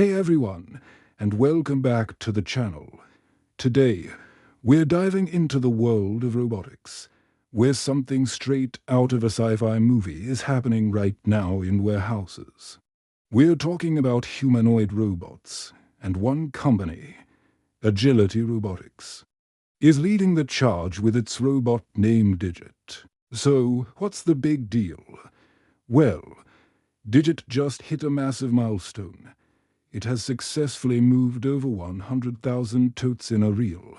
Hey everyone, and welcome back to the channel. Today, we're diving into the world of robotics, where something straight out of a sci-fi movie is happening right now in warehouses. We're talking about humanoid robots, and one company, Agility Robotics, is leading the charge with its robot named Digit. So, what's the big deal? Well, Digit just hit a massive milestone. It has successfully moved over 100,000 totes in a real,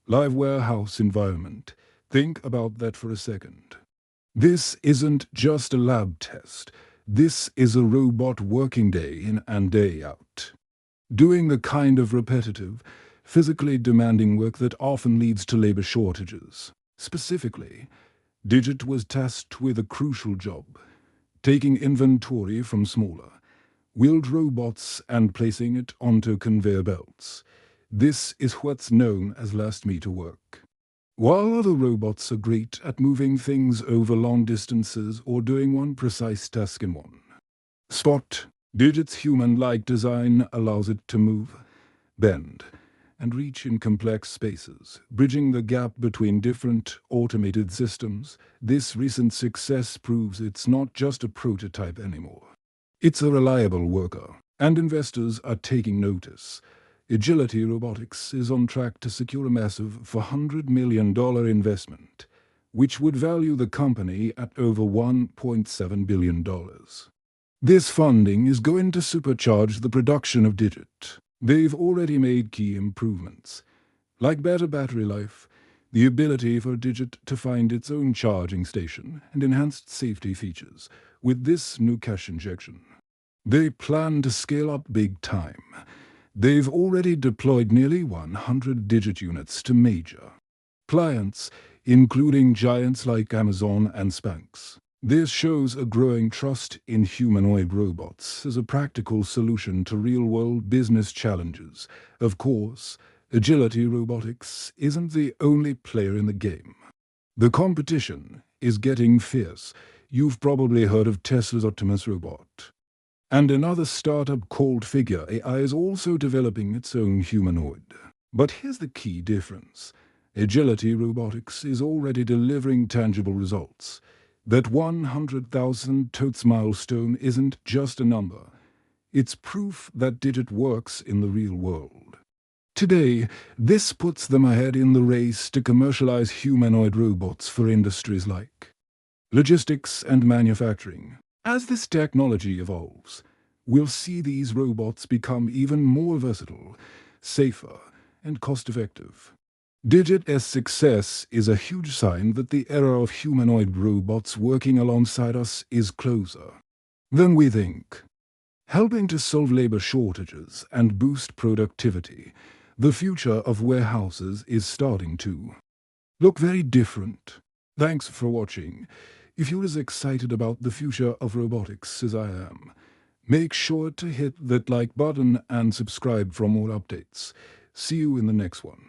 live warehouse environment. Think about that for a second. This isn't just a lab test. This is a robot working day in and day out, doing the kind of repetitive, physically demanding work that often leads to labor shortages. Specifically, Digit was tasked with a crucial job, taking inventory from smaller, wheeled robots and placing it onto conveyor belts. This is what's known as last meter work. While other robots are great at moving things over long distances or doing one precise task in one spot, Digit's human-like design allows it to move, bend, and reach in complex spaces, bridging the gap between different automated systems. This recent success proves it's not just a prototype anymore. It's a reliable worker, and investors are taking notice. Agility Robotics is on track to secure a massive $400 million investment, which would value the company at over $1.7 billion. This funding is going to supercharge the production of Digit. They've already made key improvements, like better battery life, the ability for Digit to find its own charging station, and enhanced safety features with this new cash injection. They plan to scale up big time. They've already deployed nearly 100 Digit units to major clients, including giants like Amazon and Spanx. This shows a growing trust in humanoid robots as a practical solution to real-world business challenges. Of course, Agility Robotics isn't the only player in the game. The competition is getting fierce. You've probably heard of Tesla's Optimus robot. And another startup called Figure AI is also developing its own humanoid. But here's the key difference. Agility Robotics is already delivering tangible results. That 100,000 totes milestone isn't just a number. It's proof that Digit works in the real world. Today, this puts them ahead in the race to commercialize humanoid robots for industries like logistics and manufacturing. As this technology evolves, we'll see these robots become even more versatile, safer, and cost-effective. Digit's success is a huge sign that the era of humanoid robots working alongside us is closer than we think. Helping to solve labor shortages and boost productivity, the future of warehouses is starting to look very different. Thanks for watching. If you're as excited about the future of robotics as I am, make sure to hit that like button and subscribe for more updates. See you in the next one.